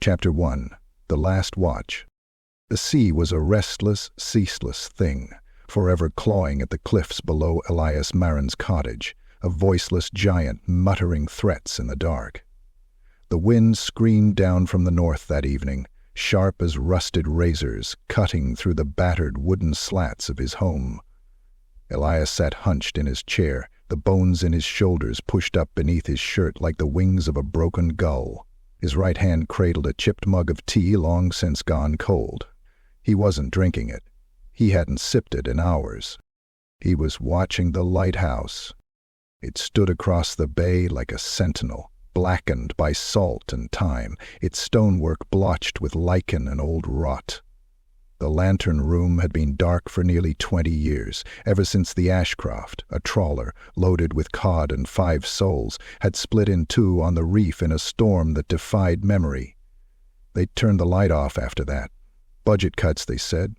Chapter 1. The Last Watch. The sea was a restless, ceaseless thing, forever clawing at the cliffs below Elias Marrin's cottage, a voiceless giant muttering threats in the dark. The wind screamed down from the north that evening, sharp as rusted razors, cutting through the battered wooden slats of his home. Elias sat hunched in his chair, the bones in his shoulders pushed up beneath his shirt like the wings of a broken gull. His right hand cradled a chipped mug of tea long since gone cold. He wasn't drinking it. He hadn't sipped it in hours. He was watching the lighthouse. It stood across the bay like a sentinel, blackened by salt and time, its stonework blotched with lichen and old rot. The lantern room had been dark for nearly 20 years, ever since the Ashcroft, a trawler loaded with cod and 5 souls, had split in two on the reef in a storm that defied memory. They'd turned the light off after that. Budget cuts, they said.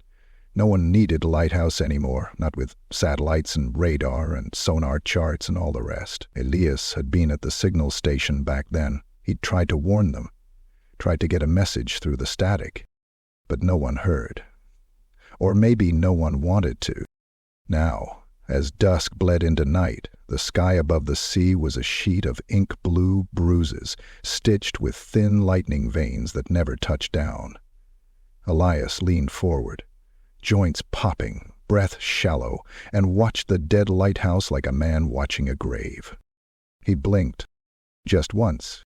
No one needed Lighthouse anymore, not with satellites and radar and sonar charts and all the rest. Elias had been at the signal station back then. He'd tried to warn them, tried to get a message through the static. But no one heard. Or maybe no one wanted to. Now, as dusk bled into night, the sky above the sea was a sheet of ink-blue bruises, stitched with thin lightning veins that never touched down. Elias leaned forward, joints popping, breath shallow, and watched the dead lighthouse like a man watching a grave. He blinked, just once,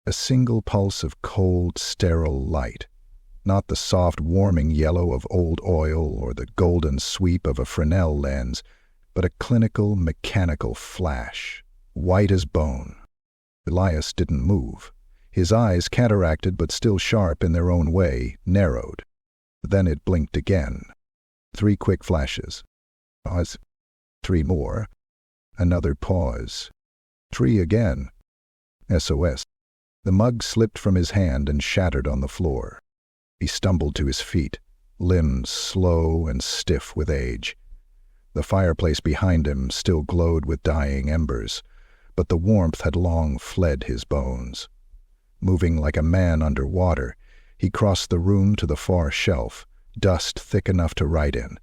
a single pulse of cold, sterile light. Not the soft, warming yellow of old oil or the golden sweep of a Fresnel lens, but a clinical, mechanical flash, white as bone. Elias didn't move. His eyes, cataracted but still sharp in their own way, narrowed. Then it blinked again. 3 quick flashes. Pause. 3 more. Another pause. 3 again. SOS. The mug slipped from his hand and shattered on the floor. He stumbled to his feet, limbs slow and stiff with age. The fireplace behind him still glowed with dying embers, but the warmth had long fled his bones. Moving like a man under water, he crossed the room to the far shelf, dust thick enough to write in.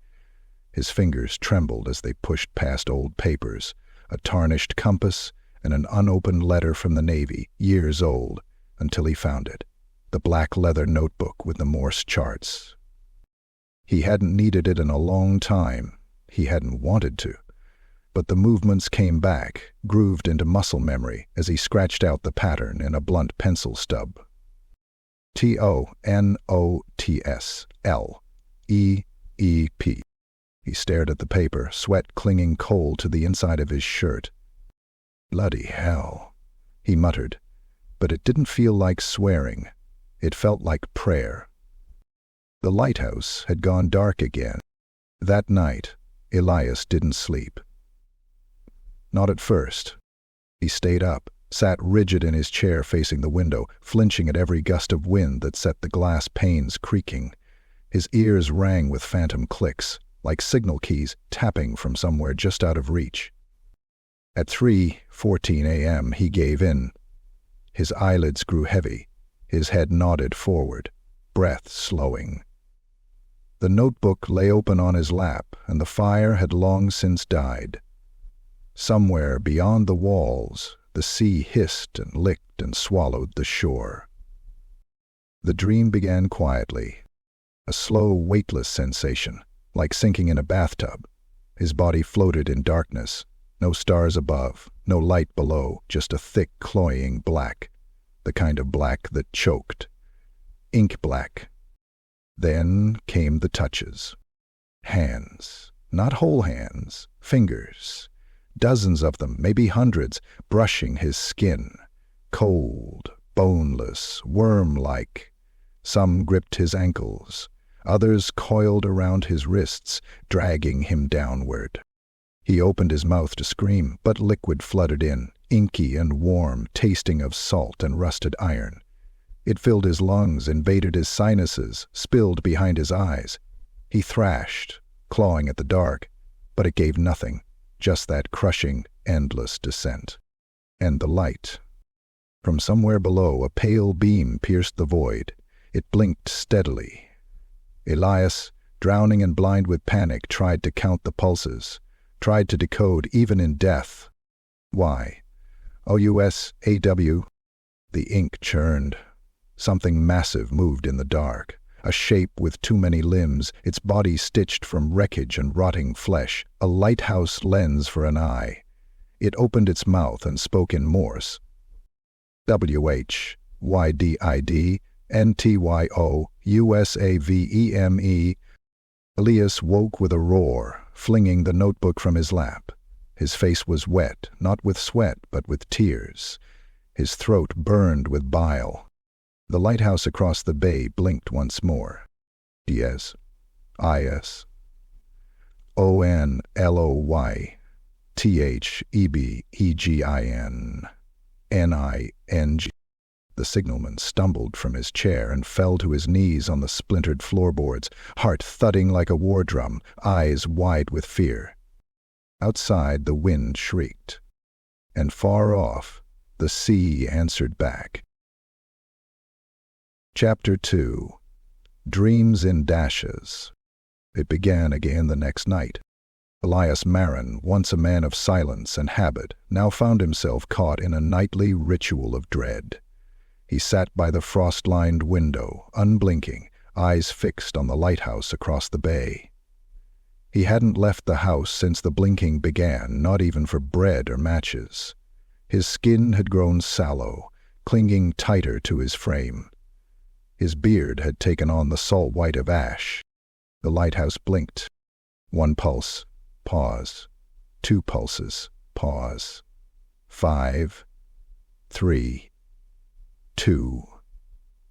His fingers trembled as they pushed past old papers, a tarnished compass, and an unopened letter from the Navy, years old, until he found it. The black leather notebook with the Morse charts. He hadn't needed it in a long time. He hadn't wanted to. But the movements came back, grooved into muscle memory as he scratched out the pattern in a blunt pencil stub. TONOTSLEEP. He stared at the paper, sweat clinging cold to the inside of his shirt. Bloody hell, he muttered, but it didn't feel like swearing. It felt like prayer. The lighthouse had gone dark again. That night, Elias didn't sleep. Not at first. He stayed up, sat rigid in his chair facing the window, flinching at every gust of wind that set the glass panes creaking. His ears rang with phantom clicks, like signal keys tapping from somewhere just out of reach. At 3:14 a.m. he gave in. His eyelids grew heavy. His head nodded forward, breath slowing. The notebook lay open on his lap, and the fire had long since died. Somewhere beyond the walls, the sea hissed and licked and swallowed the shore. The dream began quietly, a slow, weightless sensation, like sinking in a bathtub. His body floated in darkness, no stars above, no light below, just a thick, cloying black. The kind of black that choked. Ink black. Then came the touches. Hands. Not whole hands. Fingers. Dozens of them, maybe hundreds, brushing his skin. Cold, boneless, worm-like. Some gripped his ankles. Others coiled around his wrists, dragging him downward. He opened his mouth to scream, but liquid flooded in, inky and warm, tasting of salt and rusted iron. It filled his lungs, invaded his sinuses, spilled behind his eyes. He thrashed, clawing at the dark, but it gave nothing, just that crushing, endless descent. And the light. From somewhere below, a pale beam pierced the void. It blinked steadily. Elias, drowning and blind with panic, tried to count the pulses, tried to decode even in death. Why? OUSAW. The ink churned. Something massive moved in the dark, a shape with too many limbs, its body stitched from wreckage and rotting flesh, a lighthouse lens for an eye. It opened its mouth and spoke in Morse. WHYDID NTYO USAVEME. Elias woke with a roar, flinging the notebook from his lap. His face was wet, not with sweat, but with tears. His throat burned with bile. The lighthouse across the bay blinked once more. DS. IS. ONLOY. THEBEGIN. NING. The signalman stumbled from his chair and fell to his knees on the splintered floorboards, heart thudding like a war drum, eyes wide with fear. Outside, the wind shrieked, and far off, the sea answered back. Chapter 2. Dreams in Dashes. It began again the next night. Elias Marrin, once a man of silence and habit, now found himself caught in a nightly ritual of dread. He sat by the frost-lined window, unblinking, eyes fixed on the lighthouse across the bay. He hadn't left the house since the blinking began, not even for bread or matches. His skin had grown sallow, clinging tighter to his frame. His beard had taken on the salt white of ash. The lighthouse blinked. One pulse, pause. 2 pulses, pause. 5, 3, 2.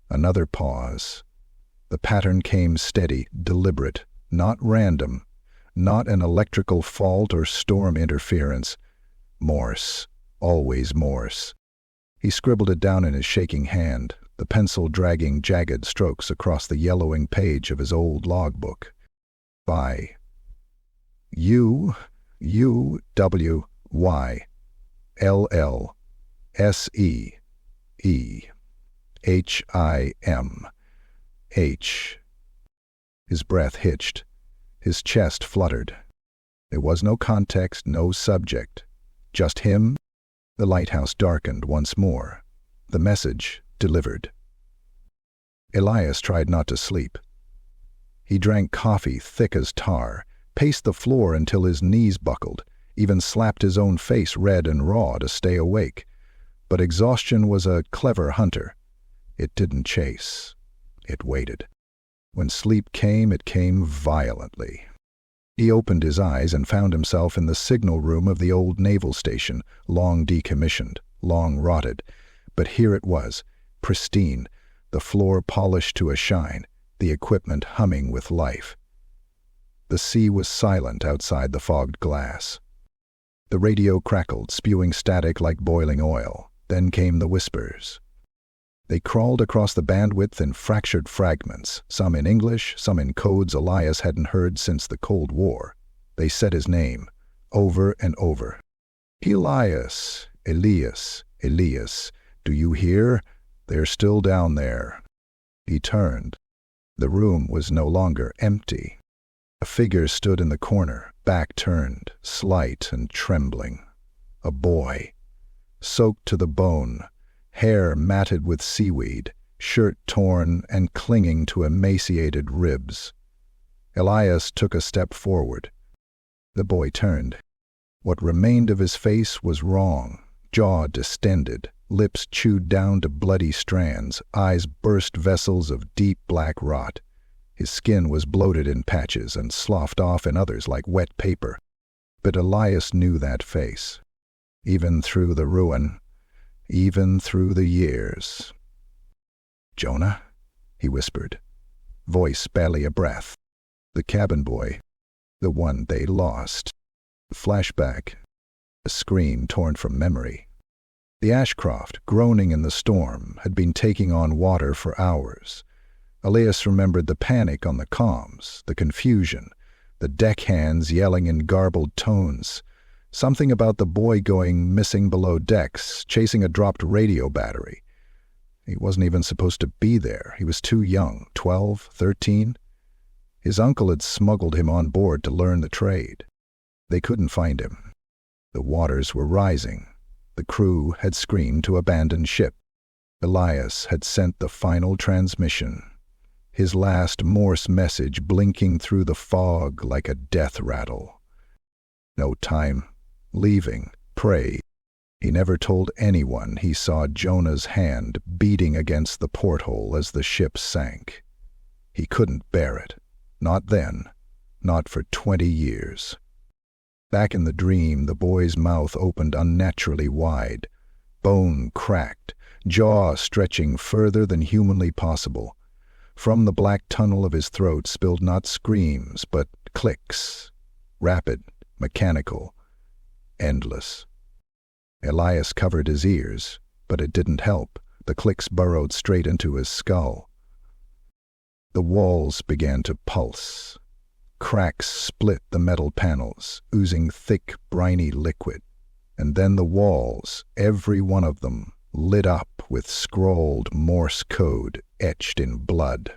Another pause. The pattern came steady, deliberate, not random, not an electrical fault or storm interference. Morse, always Morse. He scribbled it down in his shaking hand, the pencil dragging jagged strokes across the yellowing page of his old logbook. By U W Y L L S E E H I M H. His breath hitched. His chest fluttered. There was no context, no subject. Just him. The lighthouse darkened once more. The message delivered. Elias tried not to sleep. He drank coffee thick as tar, paced the floor until his knees buckled, even slapped his own face red and raw to stay awake. But exhaustion was a clever hunter. It didn't chase. It waited. When sleep came, it came violently. He opened his eyes and found himself in the signal room of the old naval station, long decommissioned, long rotted. But here it was, pristine, the floor polished to a shine, the equipment humming with life. The sea was silent outside the fogged glass. The radio crackled, spewing static like boiling oil. Then came the whispers. They crawled across the bandwidth in fractured fragments, some in English, some in codes Elias hadn't heard since the Cold War. They said his name, over and over. Elias, Elias, Elias, do you hear? They're still down there. He turned. The room was no longer empty. A figure stood in the corner, back turned, slight and trembling. A boy, soaked to the bone, hair matted with seaweed, shirt torn and clinging to emaciated ribs. Elias took a step forward. The boy turned. What remained of his face was wrong, jaw distended, lips chewed down to bloody strands, eyes burst vessels of deep black rot. His skin was bloated in patches and sloughed off in others like wet paper. But Elias knew that face. Even through the ruin, even through the years. "Jonah?" he whispered, voice barely a breath. The cabin boy, the one they lost. Flashback, a scream torn from memory. The Ashcroft, groaning in the storm, had been taking on water for hours. Elias remembered the panic on the comms, the confusion, the deckhands yelling in garbled tones. Something about the boy going missing below decks, chasing a dropped radio battery. He wasn't even supposed to be there. He was too young, 12, 13. His uncle had smuggled him on board to learn the trade. They couldn't find him. The waters were rising. The crew had screamed to abandon ship. Elias had sent the final transmission, his last Morse message blinking through the fog like a death rattle. No time. Leaving. Pray. He never told anyone he saw Jonah's hand beating against the porthole as the ship sank. He couldn't bear it. Not then. Not for 20 years. Back in the dream, the boy's mouth opened unnaturally wide, bone cracked, jaw stretching further than humanly possible. From the black tunnel of his throat spilled not screams, but clicks. Rapid, mechanical, endless. Elias covered his ears, but it didn't help. The clicks burrowed straight into his skull. The walls began to pulse. Cracks split the metal panels, oozing thick, briny liquid. And then the walls, every one of them, lit up with scrawled Morse code etched in blood.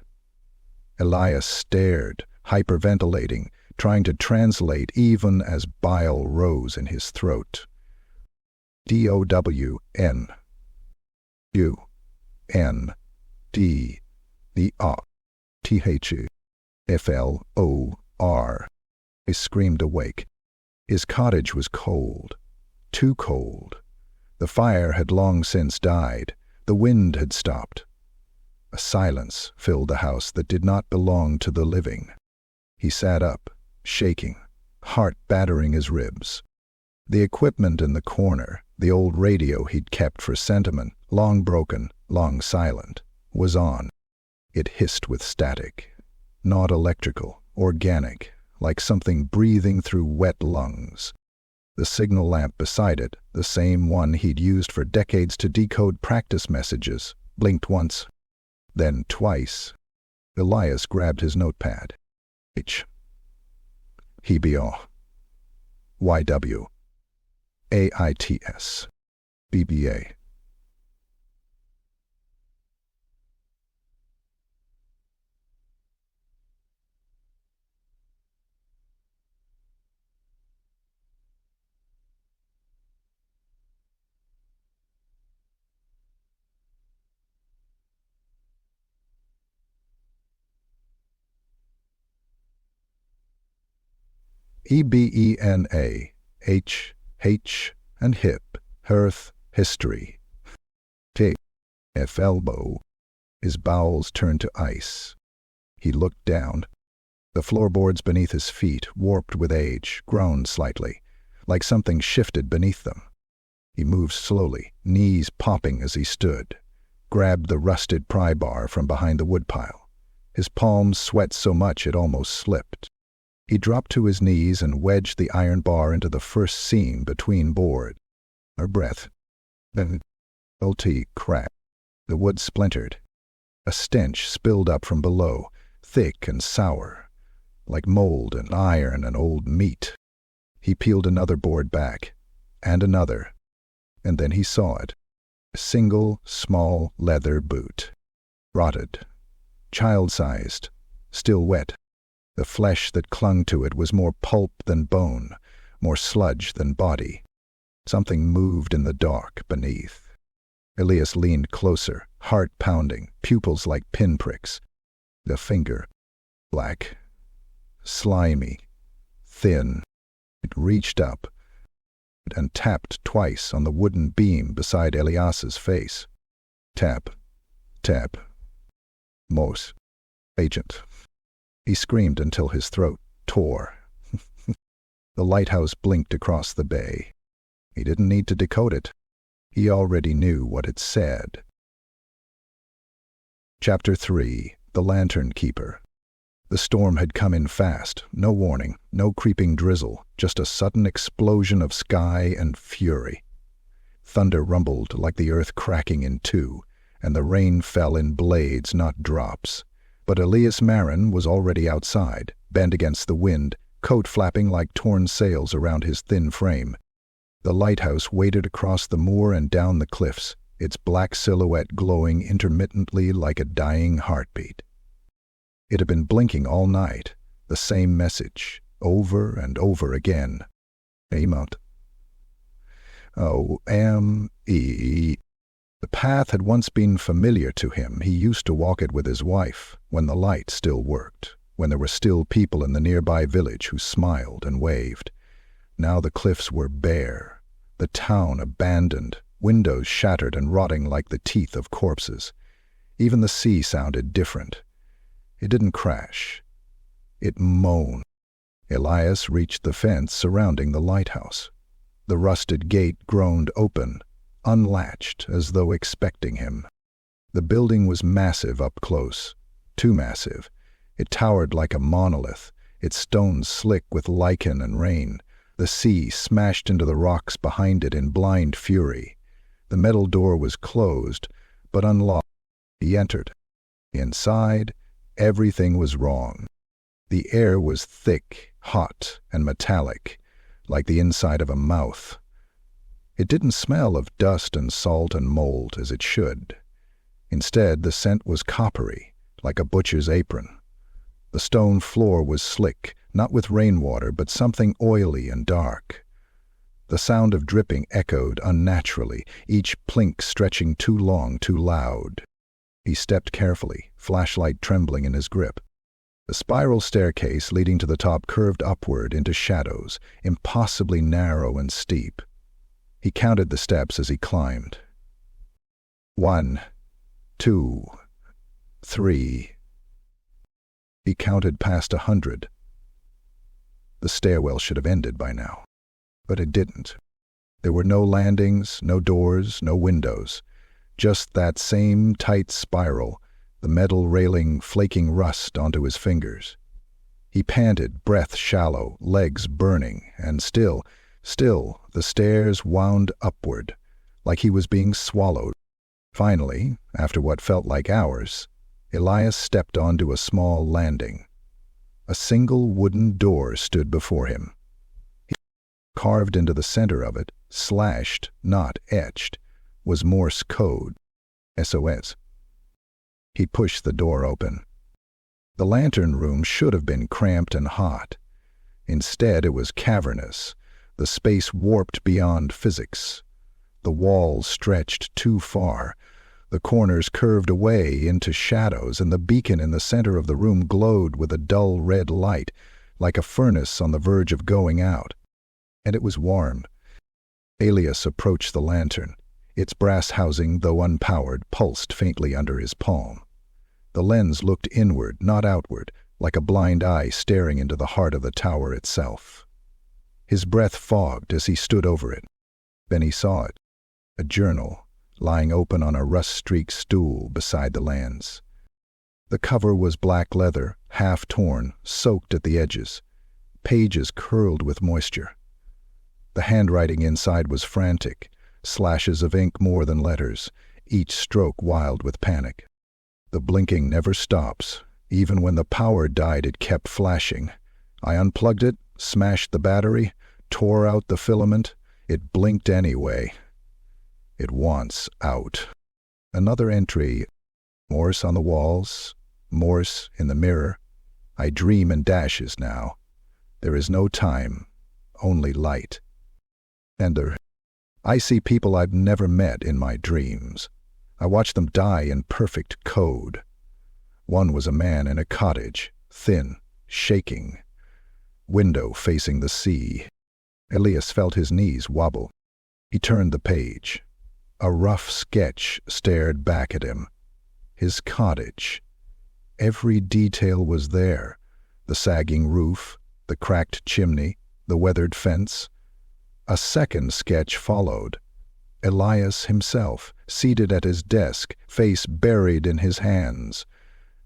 Elias stared, hyperventilating, trying to translate even as bile rose in his throat. DOWN. UND. The THFLOR. He screamed awake. His cottage was cold. Too cold. The fire had long since died. The wind had stopped. A silence filled the house that did not belong to the living. He sat up, shaking, heart battering his ribs. The equipment in the corner, the old radio he'd kept for sentiment, long broken, long silent, was on. It hissed with static. Not electrical, organic, like something breathing through wet lungs. The signal lamp beside it, the same one he'd used for decades to decode practice messages, blinked once, then twice. Elias grabbed his notepad. H. Hebio. YW. AITS. BBA. EBENA, H, and hip, hearth, history. T, F elbow. His bowels turned to ice. He looked down. The floorboards beneath his feet, warped with age, groaned slightly, like something shifted beneath them. He moved slowly, knees popping as he stood, grabbed the rusted pry bar from behind the woodpile. His palms sweat so much it almost slipped. He dropped to his knees and wedged the iron bar into the first seam between boards. Her breath. Then LT cracked. The wood splintered. A stench spilled up from below, thick and sour, like mold and iron and old meat. He peeled another board back, and another, and then he saw it. A single, small leather boot. Rotted. Child-sized. Still wet. The flesh that clung to it was more pulp than bone, more sludge than body. Something moved in the dark beneath. Elias leaned closer, heart pounding, pupils like pinpricks. The finger. Black. Slimy. Thin. It reached up and tapped twice on the wooden beam beside Elias's face. Tap. Tap. Morse. Agent. He screamed until his throat tore. The lighthouse blinked across the bay. He didn't need to decode it. He already knew what it said. Chapter 3. The Lantern Keeper. The storm had come in fast, no warning, no creeping drizzle, just a sudden explosion of sky and fury. Thunder rumbled like the earth cracking in two, and the rain fell in blades, not drops. But Elias Marrin was already outside, bent against the wind, coat flapping like torn sails around his thin frame, The lighthouse waded across the moor and down the cliffs, its black silhouette glowing intermittently like a dying heartbeat. It had been blinking all night, the same message, over and over again. Amount. O-M-E. The path had once been familiar to him. He used to walk it with his wife, when the light still worked, when there were still people in the nearby village who smiled and waved. Now the cliffs were bare, the town abandoned, windows shattered and rotting like the teeth of corpses. Even the sea sounded different. It didn't crash. It moaned. Elias reached the fence surrounding the lighthouse. The rusted gate groaned open, unlatched as though expecting him. The building was massive up close, too massive. It towered like a monolith, its stones slick with lichen and rain. The sea smashed into the rocks behind it in blind fury. The metal door was closed, but unlocked. He entered. Inside, everything was wrong. The air was thick, hot, and metallic, like the inside of a mouth. It didn't smell of dust and salt and mold as it should. Instead, the scent was coppery, like a butcher's apron. The stone floor was slick, not with rainwater, but something oily and dark. The sound of dripping echoed unnaturally, each plink stretching too long, too loud. He stepped carefully, flashlight trembling in his grip. The spiral staircase leading to the top curved upward into shadows, impossibly narrow and steep. He counted the steps as he climbed. 1, 2, 3. He counted past 100. The stairwell should have ended by now, but it didn't. There were no landings, no doors, no windows, just that same tight spiral, the metal railing flaking rust onto his fingers. He panted, breath shallow, legs burning, and still, the stairs wound upward, like he was being swallowed. Finally, after what felt like hours, Elias stepped onto a small landing. A single wooden door stood before him. Carved into the center of it, slashed, not etched, was Morse code, SOS. He pushed the door open. The lantern room should have been cramped and hot. Instead, it was cavernous, the space warped beyond physics. The walls stretched too far. The corners curved away into shadows, and the beacon in the center of the room glowed with a dull red light, like a furnace on the verge of going out. And it was warm. Elias approached the lantern. Its brass housing, though unpowered, pulsed faintly under his palm. The lens looked inward, not outward, like a blind eye staring into the heart of the tower itself. His breath fogged as he stood over it. Then he saw it. A journal, lying open on a rust-streaked stool beside the lens. The cover was black leather, half torn, soaked at the edges. Pages curled with moisture. The handwriting inside was frantic, slashes of ink more than letters, each stroke wild with panic. The blinking never stops. Even when the power died, it kept flashing. I unplugged it, smashed the battery, tore out the filament. It blinked anyway. It wants out. Another entry. Morse on the walls, Morse in the mirror. I dream in dashes now. There is no time, only light. And I see people I've never met in my dreams. I watch them die in perfect code. One was a man in a cottage, thin, shaking. Window facing the sea. Elias felt his knees wobble. He turned the page. A rough sketch stared back at him. His cottage. Every detail was there. The sagging roof, the cracked chimney, the weathered fence. A second sketch followed. Elias himself, seated at his desk, face buried in his hands.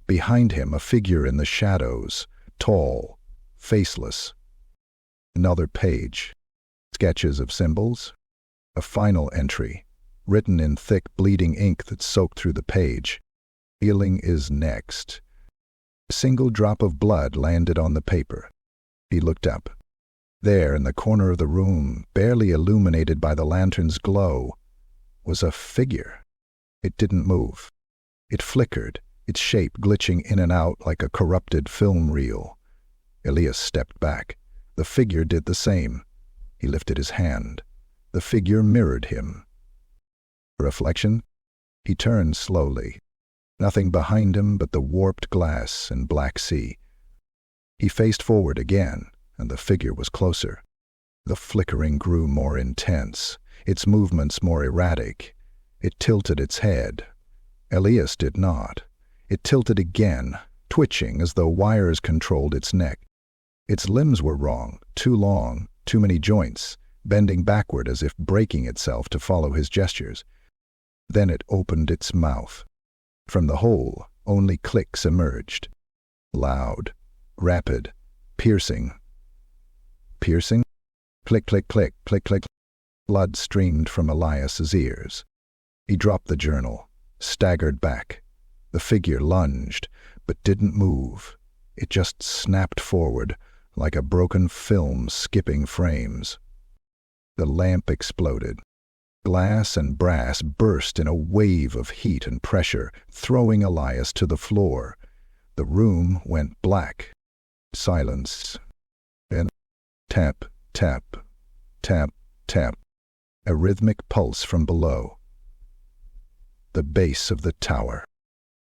Behind him, a figure in the shadows, tall, faceless. Another page. Sketches of symbols. A final entry, written in thick, bleeding ink that soaked through the page. Healing is next. A single drop of blood landed on the paper. He looked up. There, in the corner of the room, barely illuminated by the lantern's glow, was a figure. It didn't move. It flickered, its shape glitching in and out like a corrupted film reel. Elias stepped back. The figure did the same. He lifted his hand. The figure mirrored him. Reflection? He turned slowly. Nothing behind him but the warped glass and black sea. He faced forward again, and the figure was closer. The flickering grew more intense, its movements more erratic. It tilted its head. Elias did not. It tilted again, twitching as though wires controlled its neck. Its limbs were wrong, too long, too many joints, bending backward as if breaking itself to follow his gestures. Then it opened its mouth. From the hole, only clicks emerged. Loud, rapid, piercing. Piercing? Click, click, click, click, click. Blood streamed from Elias's ears. He dropped the journal, staggered back. The figure lunged, but didn't move. It just snapped forward, like a broken film skipping frames. The lamp exploded. Glass and brass burst in a wave of heat and pressure, throwing Elias to the floor. The room went black. Silence. And tap, tap, tap, tap. A rhythmic pulse from below. The base of the tower.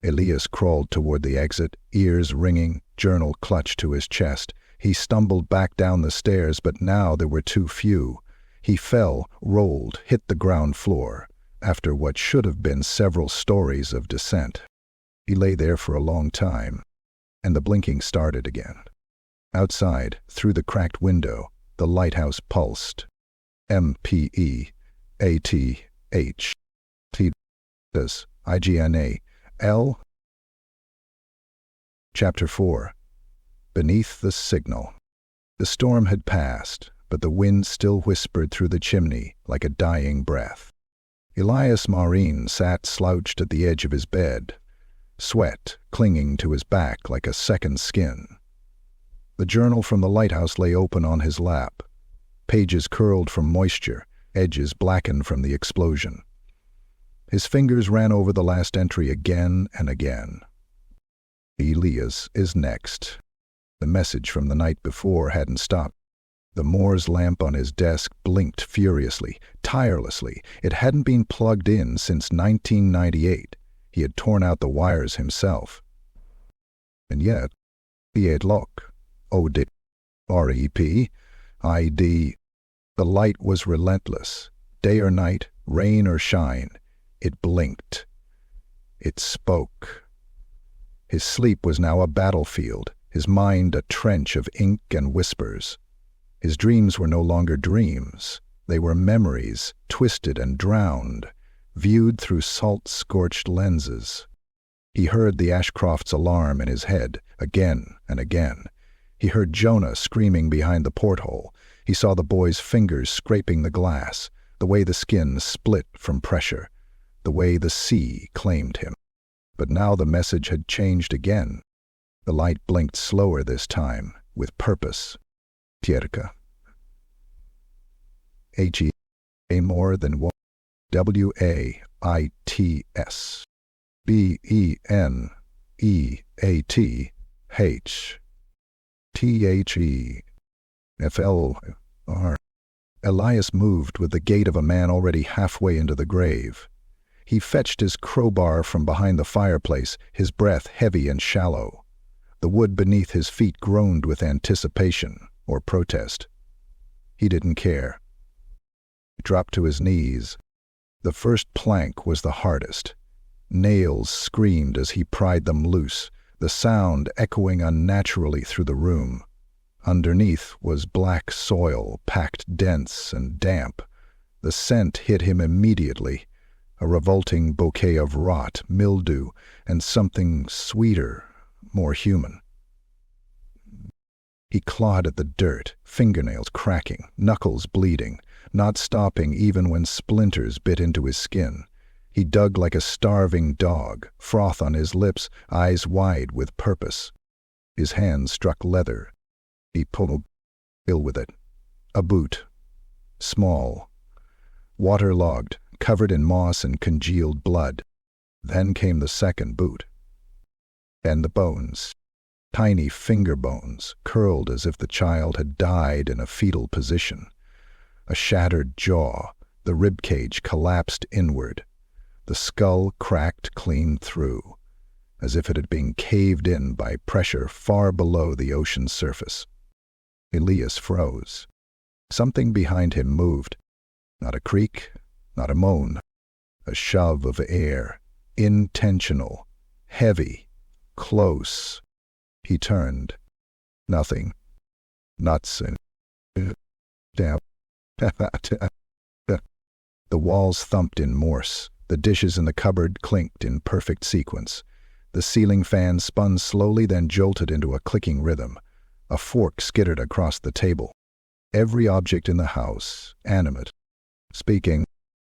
Elias crawled toward the exit, ears ringing, journal clutched to his chest. He stumbled back down the stairs, but now there were too few. He fell, rolled, hit the ground floor, after what should have been several stories of descent. He lay there for a long time, and the blinking started again. Outside, through the cracked window, the lighthouse pulsed. MPE, ATH, TDS, IGNA, L. Chapter 4. Beneath the signal. The storm had passed, but the wind still whispered through the chimney like a dying breath. Elias Marrin sat slouched at the edge of his bed, sweat clinging to his back like a second skin. The journal from the lighthouse lay open on his lap, pages curled from moisture, edges blackened from the explosion. His fingers ran over the last entry again and again. Elias is next. The message from the night before hadn't stopped. The Morse lamp on his desk blinked furiously, tirelessly. It hadn't been plugged in since 1998. He had torn out the wires himself. And yet, he had look. OD, REP, ID. The light was relentless. Day or night, rain or shine, it blinked. It spoke. His sleep was now a battlefield, his mind a trench of ink and whispers. His dreams were no longer dreams. They were memories, twisted and drowned, viewed through salt-scorched lenses. He heard the Ashcroft's alarm in his head, again and again. He heard Jonah screaming behind the porthole. He saw the boy's fingers scraping the glass, the way the skin split from pressure, the way the sea claimed him. But now the message had changed again. The light blinked slower this time, with purpose. Tierka. H-E-A more than one. W-A-I-T-S. B-E-N-E-A-T-H. T-H-E-F-L-R. Elias moved with the gait of a man already halfway into the grave. He fetched his crowbar from behind the fireplace, his breath heavy and shallow. The wood beneath his feet groaned with anticipation or protest. He didn't care. He dropped to his knees. The first plank was the hardest. Nails screamed as he pried them loose, the sound echoing unnaturally through the room. Underneath was black soil, packed dense and damp. The scent hit him immediately, a revolting bouquet of rot, mildew, and something sweeter, more human. He clawed at the dirt, fingernails cracking, knuckles bleeding, not stopping even when splinters bit into his skin. He dug like a starving dog, froth on his lips, eyes wide with purpose. His hand struck leather. He pulled, ill with it. A boot. Small. Waterlogged, covered in moss and congealed blood. Then came the second boot. And the bones. Tiny finger bones, curled as if the child had died in a fetal position. A shattered jaw, the ribcage collapsed inward. The skull cracked clean through, as if it had been caved in by pressure far below the ocean's surface. Elias froze. Something behind him moved. Not a creak, not a moan. A shove of air, intentional, heavy, close. He turned. Nothing. Nuts and down. The walls thumped in Morse. The dishes in the cupboard clinked in perfect sequence. The ceiling fan spun slowly, then jolted into a clicking rhythm. A fork skittered across the table. Every object in the house, animate, speaking,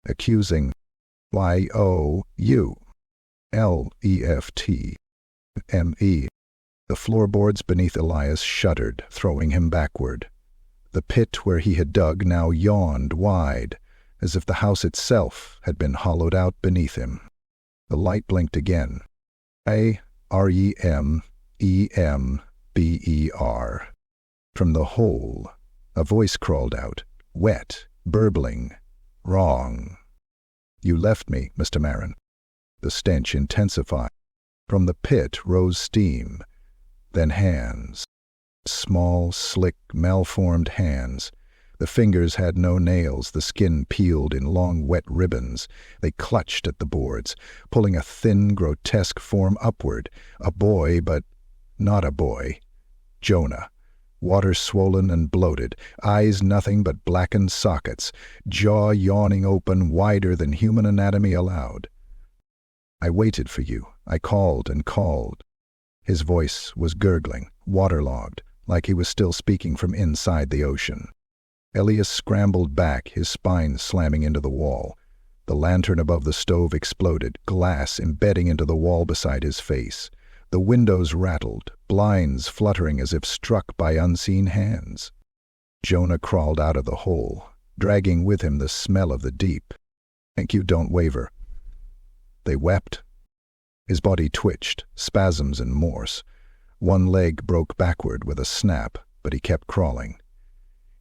accusing, Y-O-U-L-E-F-T-M-E. The floorboards beneath Elias shuddered, throwing him backward. The pit where he had dug now yawned wide, as if the house itself had been hollowed out beneath him. The light blinked again. A-R-E-M-E-M-B-E-R. From the hole, a voice crawled out, wet, burbling. Wrong. You left me, Mr. Marrin. The stench intensified. From the pit rose steam, then hands. Small, slick, malformed hands. The fingers had no nails, the skin peeled in long wet ribbons. They clutched at the boards, pulling a thin, grotesque form upward. A boy, but not a boy. Jonah. Water swollen and bloated, eyes nothing but blackened sockets, jaw yawning open wider than human anatomy allowed. I waited for you. I called and called. His voice was gurgling, waterlogged, like he was still speaking from inside the ocean. Elias scrambled back, his spine slamming into the wall. The lantern above the stove exploded, glass embedding into the wall beside his face. The windows rattled, blinds fluttering as if struck by unseen hands. Jonah crawled out of the hole, dragging with him the smell of the deep. Thank you, don't waver. They wept. His body twitched, spasms in Morse. One leg broke backward with a snap, but he kept crawling.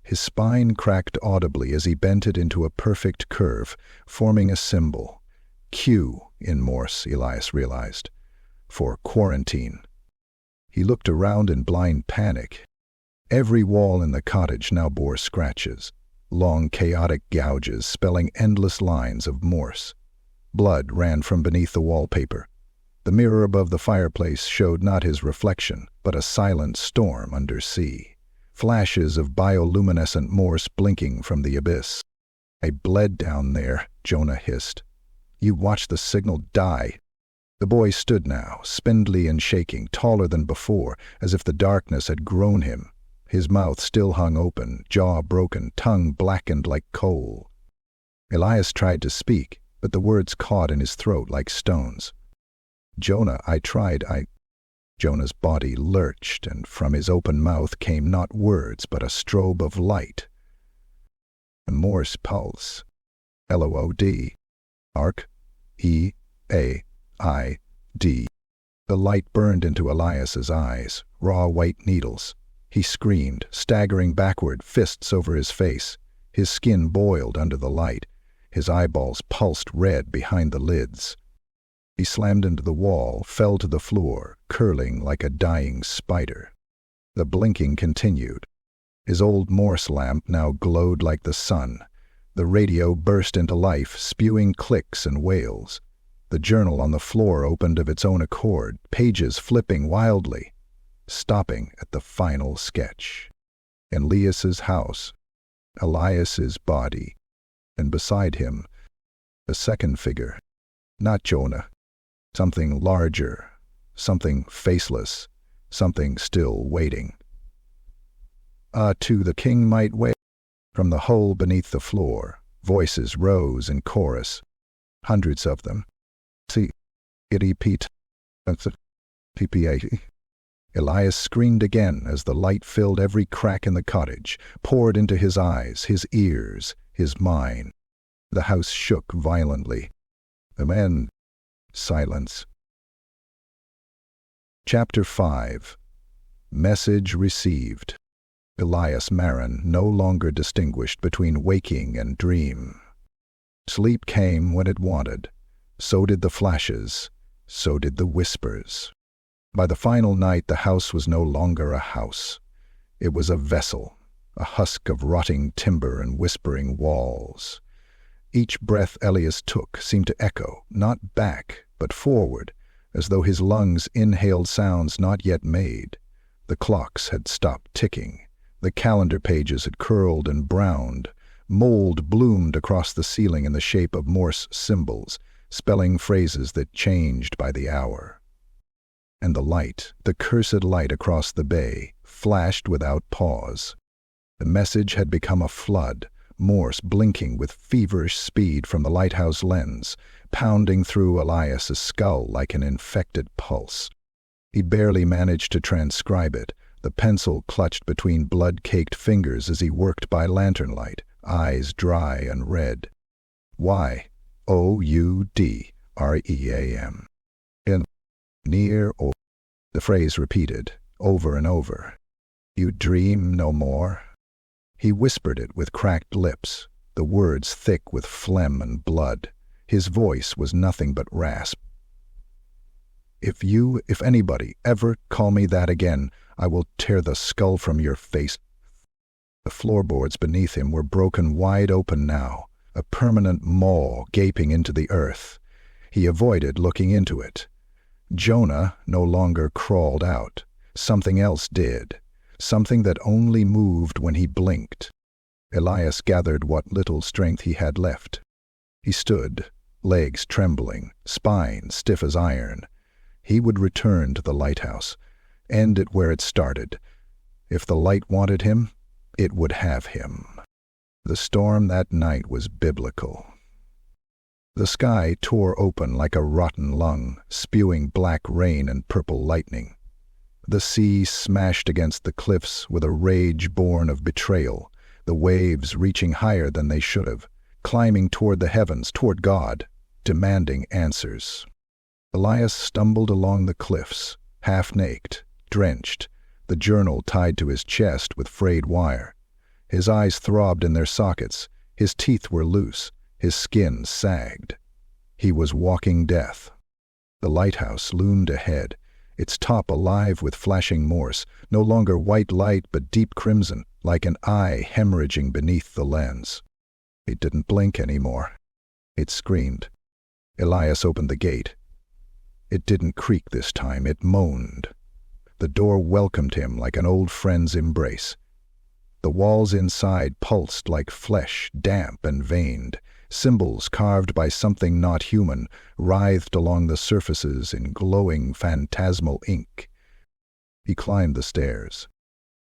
His spine cracked audibly as he bent it into a perfect curve, forming a symbol. Q in Morse, Elias realized. For quarantine. He looked around in blind panic. Every wall in the cottage now bore scratches, long chaotic gouges spelling endless lines of Morse. Blood ran from beneath the wallpaper. The mirror above the fireplace showed not his reflection, but a silent storm under sea. Flashes of bioluminescent Morse blinking from the abyss. I bled down there, Jonah hissed. You watched the signal die. The boy stood now, spindly and shaking, taller than before, as if the darkness had grown him. His mouth still hung open, jaw broken, tongue blackened like coal. Elias tried to speak, but the words caught in his throat like stones. Jonah, I tried. Jonah's body lurched, and from his open mouth came not words, but a strobe of light. A Morse pulse. L-O-O-D. Arc. E-A. I.D. The light burned into Elias's eyes, raw white needles. He screamed, staggering backward, fists over his face. His skin boiled under the light. His eyeballs pulsed red behind the lids. He slammed into the wall, fell to the floor, curling like a dying spider. The blinking continued. His old Morse lamp now glowed like the sun. The radio burst into life, spewing clicks and wails. The journal on the floor opened of its own accord, pages flipping wildly, stopping at the final sketch. Elias's house, Elias's body, and beside him, a second figure, not Jonah, something larger, something faceless, something still waiting. To the king might wait. From the hole beneath the floor, voices rose in chorus, hundreds of them. See, repeat, PPA. Elias screamed again as the light filled every crack in the cottage, poured into his eyes, his ears, his mind. The house shook violently. The men. Silence. Chapter 5. Message received. Elias Marrin no longer distinguished between waking and dream. Sleep came when it wanted. So did the flashes. So did the whispers. By the final night, the house was no longer a house. It was a vessel, a husk of rotting timber and whispering walls. Each breath Elias took seemed to echo, not back, but forward, as though his lungs inhaled sounds not yet made. The clocks had stopped ticking. The calendar pages had curled and browned. Mold bloomed across the ceiling in the shape of Morse symbols, spelling phrases that changed by the hour. And the light, the cursed light across the bay, flashed without pause. The message had become a flood, Morse blinking with feverish speed from the lighthouse lens, pounding through Elias's skull like an infected pulse. He barely managed to transcribe it, the pencil clutched between blood-caked fingers as he worked by lantern light, eyes dry and red. Y-O-U-D-R-E-A-M. In near or the phrase repeated, over and over. You dream no more? He whispered it with cracked lips, the words thick with phlegm and blood. His voice was nothing but rasp. If anybody, ever call me that again, I will tear the skull from your face. The floorboards beneath him were broken wide open now, a permanent maw gaping into the earth. He avoided looking into it. Jonah no longer crawled out. Something else did. Something that only moved when he blinked. Elias gathered what little strength he had left. He stood, legs trembling, spine stiff as iron. He would return to the lighthouse, end it where it started. If the light wanted him, it would have him. The storm that night was biblical. The sky tore open like a rotten lung, spewing black rain and purple lightning. The sea smashed against the cliffs with a rage born of betrayal, the waves reaching higher than they should have, climbing toward the heavens, toward God, demanding answers. Elias stumbled along the cliffs, half-naked, drenched, the journal tied to his chest with frayed wire. His eyes throbbed in their sockets, his teeth were loose, his skin sagged. He was walking death. The lighthouse loomed ahead, its top alive with flashing Morse, no longer white light but deep crimson, like an eye hemorrhaging beneath the lens. It didn't blink anymore. It screamed. Elias opened the gate. It didn't creak this time, it moaned. The door welcomed him like an old friend's embrace. The walls inside pulsed like flesh, damp and veined. Symbols carved by something not human writhed along the surfaces in glowing phantasmal ink. He climbed the stairs.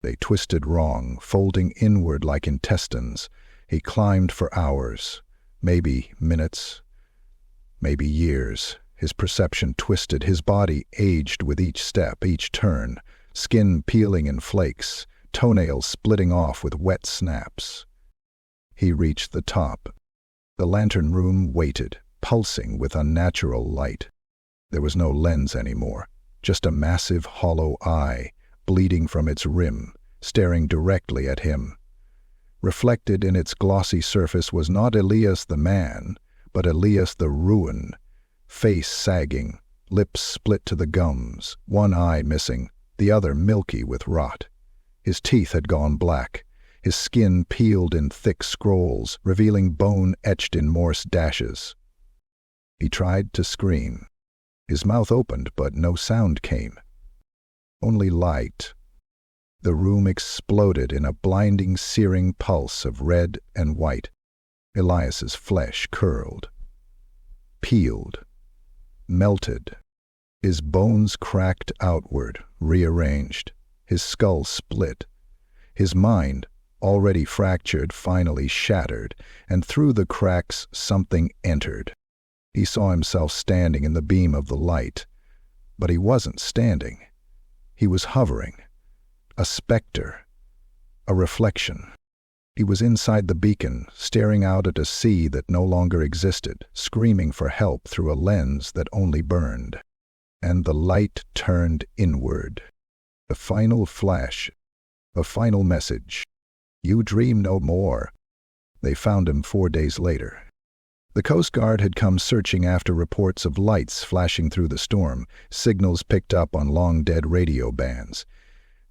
They twisted wrong, folding inward like intestines. He climbed for hours, maybe minutes, maybe years. His perception twisted, his body aged with each step, each turn, skin peeling in flakes, toenails splitting off with wet snaps. He reached the top. The lantern room waited, pulsing with unnatural light. There was no lens anymore, just a massive hollow eye, bleeding from its rim, staring directly at him. Reflected in its glossy surface was not Elias the man, but Elias the ruin, face sagging, lips split to the gums, one eye missing, the other milky with rot. His teeth had gone black, his skin peeled in thick scrolls, revealing bone etched in Morse dashes. He tried to scream. His mouth opened, but no sound came. Only light. The room exploded in a blinding, searing pulse of red and white. Elias's flesh curled, peeled, melted. His bones cracked outward, rearranged. His skull split. His mind, already fractured, finally shattered, and through the cracks something entered. He saw himself standing in the beam of the light, but he wasn't standing. He was hovering. A specter. A reflection. He was inside the beacon, staring out at a sea that no longer existed, screaming for help through a lens that only burned. And the light turned inward. A final flash. A final message. You dream no more. They found him 4 days later. The Coast Guard had come searching after reports of lights flashing through the storm, signals picked up on long-dead radio bands.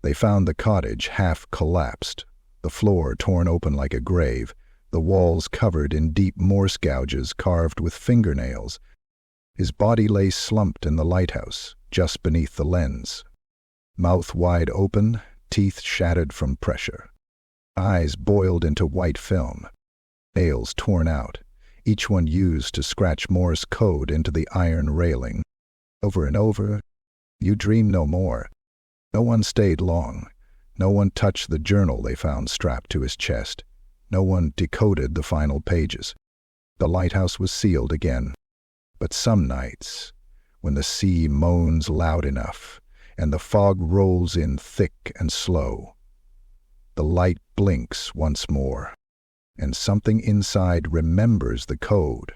They found the cottage half collapsed, the floor torn open like a grave, the walls covered in deep Morse gouges carved with fingernails. His body lay slumped in the lighthouse, just beneath the lens. Mouth wide open, teeth shattered from pressure. Eyes boiled into white film. Nails torn out, each one used to scratch Morse code into the iron railing. Over and over, you dream no more. No one stayed long. No one touched the journal they found strapped to his chest. No one decoded the final pages. The lighthouse was sealed again. But some nights, when the sea moans loud enough and the fog rolls in thick and slow, the light blinks once more, and something inside remembers the code.